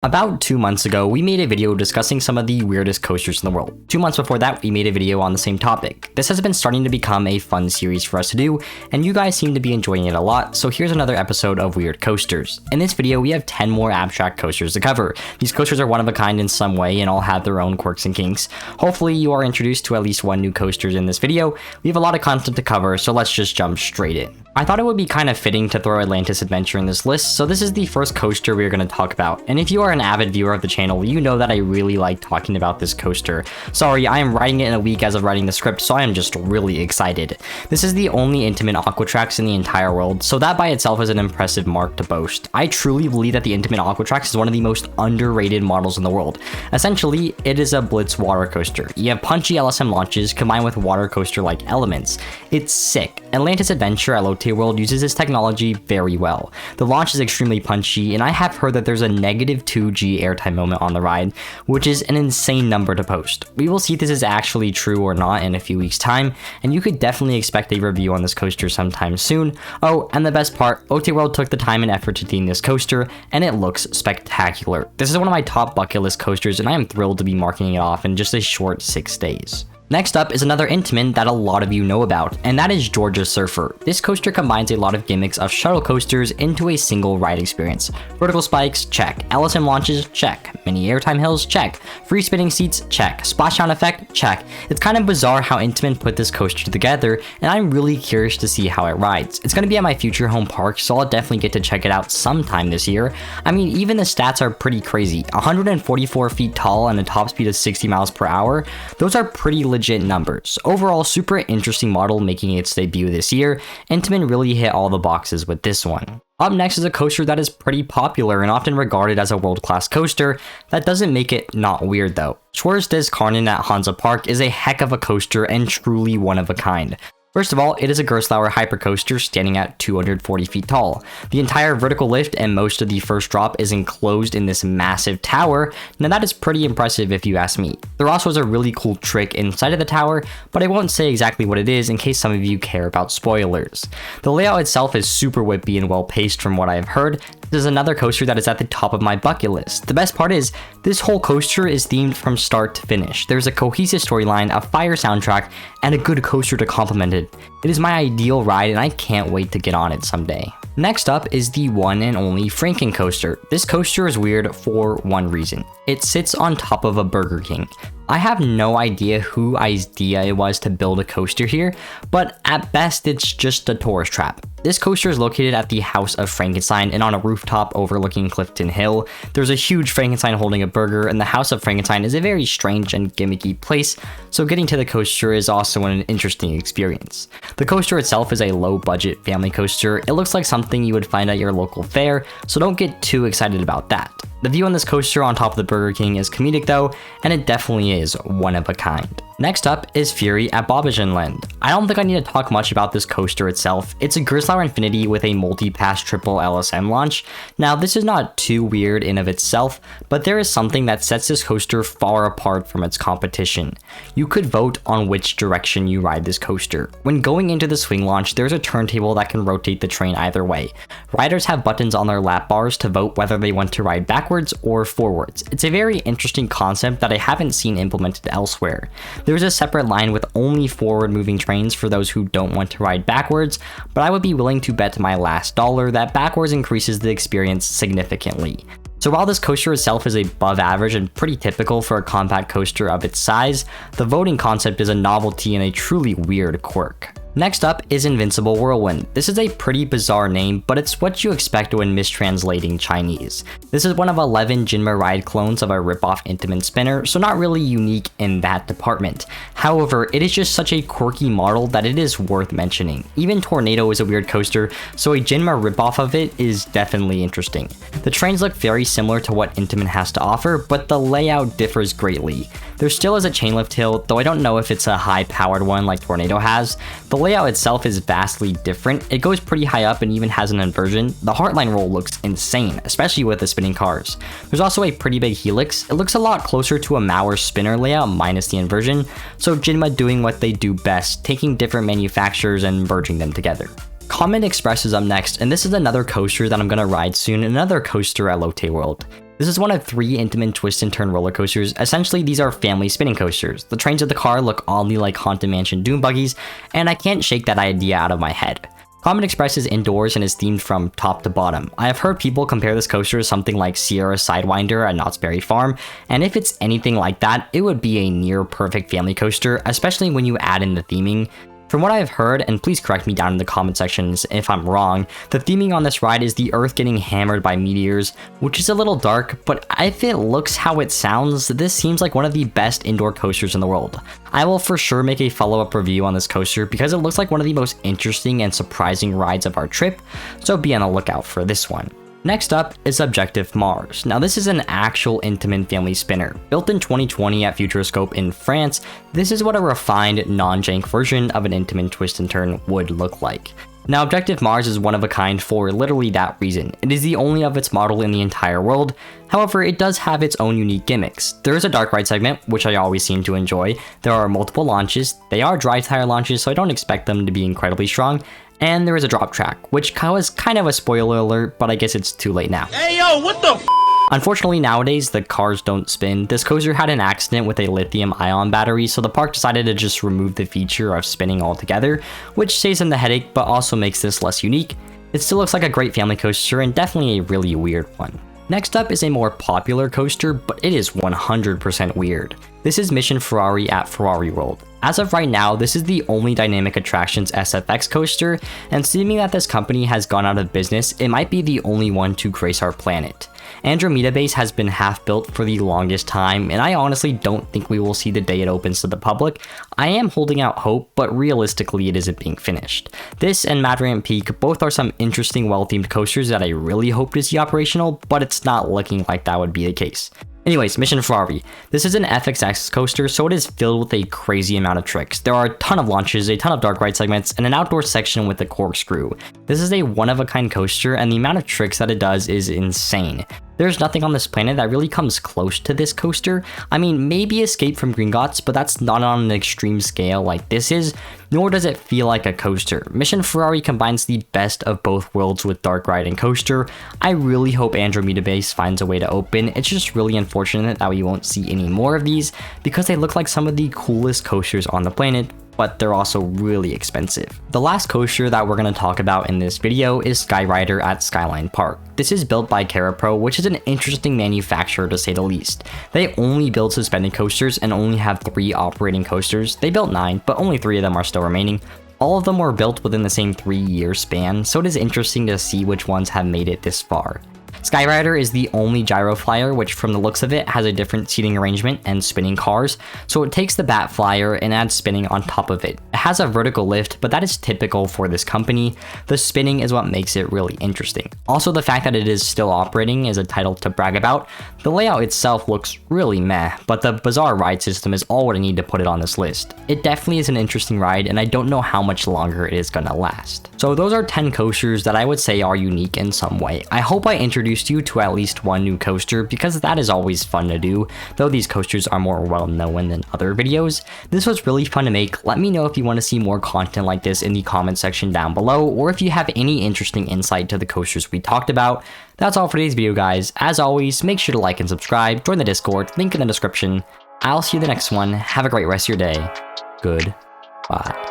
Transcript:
About 2 months ago, we made a video discussing some of the weirdest coasters in the world. 2 months before that, we made a video on the same topic. This has been starting to become a fun series for us to do, and you guys seem to be enjoying it a lot, so here's another episode of Weird Coasters. In this video, we have 10 more abstract coasters to cover. These coasters are one of a kind in some way and all have their own quirks and kinks. Hopefully, you are introduced to at least one new coaster in this video. We have a lot of content to cover, so let's just jump straight in. I thought it would be kind of fitting to throw Atlantis Adventure in this list, so this is the first coaster we're going to talk about. And if you are an avid viewer of the channel, you know that I really like talking about this coaster. Sorry, I am writing it in a week as of writing the script, so I am just really excited. This is the only Intamin aqua tracks in the entire world, so that by itself is an impressive mark to boast. I truly believe that the Intamin aqua tracks is one of the most underrated models in the world. Essentially, it is a blitz water coaster. You have punchy LSM launches combined with water coaster-like elements. It's sick. Atlantis Adventure at World uses this technology very well. The launch is extremely punchy, and I have heard that there's a -2G airtime moment on the ride, which is an insane number to post. We will see if this is actually true or not in a few weeks' time, and you could definitely expect a review on this coaster sometime soon. Oh, and the best part, World took the time and effort to theme this coaster, and it looks spectacular. This is one of my top bucket list coasters, and I am thrilled to be marking it off in just a short 6 days. Next up is another Intamin that a lot of you know about, and that is Georgia Surfer. This coaster combines a lot of gimmicks of shuttle coasters into a single ride experience. Vertical spikes, check. LSM launches, check. Mini airtime hills, check. Free spinning seats, check. Splashdown effect, check. It's kind of bizarre how Intamin put this coaster together, and I'm really curious to see how it rides. It's going to be at my future home park, so I'll definitely get to check it out sometime this year. I mean, even the stats are pretty crazy. 144 feet tall and a top speed of 60 miles per hour. Those are pretty legit numbers. Overall, super interesting model making its debut this year. Intamin really hit all the boxes with this one. Up next is a coaster that is pretty popular and often regarded as a world-class coaster. That doesn't make it not weird though. Schwarz de Carin at HANSA-PARK is a heck of a coaster and truly one of a kind. First of all, it is a Gerstlauer hypercoaster standing at 240 feet tall. The entire vertical lift and most of the first drop is enclosed in this massive tower. Now that is pretty impressive if you ask me. There also is a really cool trick inside of the tower, but I won't say exactly what it is in case some of you care about spoilers. The layout itself is super whippy and well paced from what I have heard. This is another coaster that is at the top of my bucket list. The best part is, this whole coaster is themed from start to finish. There's a cohesive storyline, a fire soundtrack, and a good coaster to complement it. It is my ideal ride and I can't wait to get on it someday. Next up is the one and only Franken coaster. This coaster is weird for one reason. It sits on top of a Burger King. I have no idea whose idea it was to build a coaster here, but at best it's just a tourist trap. This coaster is located at the House of Frankenstein and on a rooftop overlooking Clifton Hill. There's a huge Frankenstein holding a burger, and the House of Frankenstein is a very strange and gimmicky place, so getting to the coaster is also an interesting experience. The coaster itself is a low-budget family coaster. It looks like something you would find at your local fair, so don't get too excited about that. The view on this coaster on top of the Burger King is comedic though, and it definitely is one of a kind. Next up is Fury at Bobbejaanland. I don't think I need to talk much about this coaster itself. It's a Gerstlauer Infinity with a multi-pass triple LSM launch. Now this is not too weird in of itself, but there is something that sets this coaster far apart from its competition. You could vote on which direction you ride this coaster. When going into the swing launch, there's a turntable that can rotate the train either way. Riders have buttons on their lap bars to vote whether they want to ride backwards or forwards. It's a very interesting concept that I haven't seen implemented elsewhere. There's a separate line with only forward moving trains for those who don't want to ride backwards, but I would be willing to bet my last dollar that backwards increases the experience significantly. So while this coaster itself is above average and pretty typical for a compact coaster of its size, the voting concept is a novelty and a truly weird quirk. Next up is Invincible Whirlwind. This is a pretty bizarre name, but it's what you expect when mistranslating Chinese. This is one of 11 Jinma ride clones of a ripoff Intamin spinner, so not really unique in that department. However, it is just such a quirky model that it is worth mentioning. Even Tornado is a weird coaster, so a Jinma ripoff of it is definitely interesting. The trains look very similar to what Intamin has to offer, but the layout differs greatly. There still is a chain lift hill, though I don't know if it's a high-powered one like Tornado has. The layout itself is vastly different. It goes pretty high up and even has an inversion. The Heartline roll looks insane, especially with the spinning cars. There's also a pretty big helix. It looks a lot closer to a Mauer spinner layout minus the inversion, so Jinma doing what they do best, taking different manufacturers and merging them together. Comet Express is up next, and this is another coaster that I'm gonna ride soon, another coaster at World. This is one of 3 Intamin twist and turn roller coasters. Essentially, these are family spinning coasters. The trains of the car look oddly like Haunted Mansion Doom buggies, and I can't shake that idea out of my head. Comet Express is indoors and is themed from top to bottom. I have heard people compare this coaster to something like Sierra Sidewinder at Knott's Berry Farm, and if it's anything like that, it would be a near perfect family coaster, especially when you add in the theming. From what I have heard, and please correct me down in the comment sections if I'm wrong, the theming on this ride is the Earth getting hammered by meteors, which is a little dark, but if it looks how it sounds, this seems like one of the best indoor coasters in the world. I will for sure make a follow-up review on this coaster because it looks like one of the most interesting and surprising rides of our trip, so be on the lookout for this one. Next up is Objective Mars. Now this is an actual Intamin family spinner. Built in 2020 at Futuroscope in France, this is what a refined, non-jank version of an Intamin twist and turn would look like. Now Objective Mars is one of a kind for literally that reason. It is the only of its model in the entire world. However, it does have its own unique gimmicks. There is a dark ride segment, which I always seem to enjoy. There are multiple launches. They are dry tire launches, so I don't expect them to be incredibly strong. And there is a drop track, which was kind of a spoiler alert, but I guess it's too late now. Hey yo, what the f? Unfortunately, nowadays, the cars don't spin. This coaster had an accident with a lithium-ion battery, so the park decided to just remove the feature of spinning altogether, which saves them the headache, but also makes this less unique. It still looks like a great family coaster, and definitely a really weird one. Next up is a more popular coaster, but it is 100% weird. This is Mission Ferrari at Ferrari World. As of right now, this is the only Dynamic Attractions SFX coaster, and seeming that this company has gone out of business, it might be the only one to grace our planet. Andromeda Base has been half built for the longest time, and I honestly don't think we will see the day it opens to the public. I am holding out hope, but realistically it isn't being finished. This and Madrid Peak both are some interesting well-themed coasters that I really hope to see operational, but it's not looking like that would be the case. Anyways, Mission Ferrari. This is an FXX coaster, so it is filled with a crazy amount of tricks. There are a ton of launches, a ton of dark ride segments, and an outdoor section with a corkscrew. This is a one-of-a-kind coaster, and the amount of tricks that it does is insane. There's nothing on this planet that really comes close to this coaster. I mean, maybe Escape from Gringotts, but that's not on an extreme scale like this is, nor does it feel like a coaster. Mission Ferrari combines the best of both worlds with dark ride and coaster. I really hope Andromeda Base finds a way to open. It's just really unfortunate that we won't see any more of these because they look like some of the coolest coasters on the planet, but they're also really expensive. The last coaster that we're going to talk about in this video is Skyrider at Skyline Park. This is built by CaraPro, which is an interesting manufacturer to say the least. They only build suspended coasters and only have 3 operating coasters. They built 9, but only 3 of them are still remaining. All of them were built within the same 3-year span, so it is interesting to see which ones have made it this far. Skyrider is the only gyro flyer, which from the looks of it has a different seating arrangement and spinning cars, so it takes the bat flyer and adds spinning on top of it. It has a vertical lift, but that is typical for this company. The spinning is what makes it really interesting. Also, the fact that it is still operating is a title to brag about. The layout itself looks really meh, but the bizarre ride system is all what I need to put it on this list. It definitely is an interesting ride, and I don't know how much longer it is gonna last. So those are 10 coasters that I would say are unique in some way. I hope I introduced you to at least one new coaster because that is always fun to do, though these coasters are more well known than other videos. This was really fun to make. Let me know if you want to see more content like this in the comment section down below, or if you have any interesting insight to the coasters we talked about. That's all for today's video, guys. As always, make sure to like and subscribe, join the Discord, link in the description. I'll see you in the next one. Have a great rest of your day. Goodbye.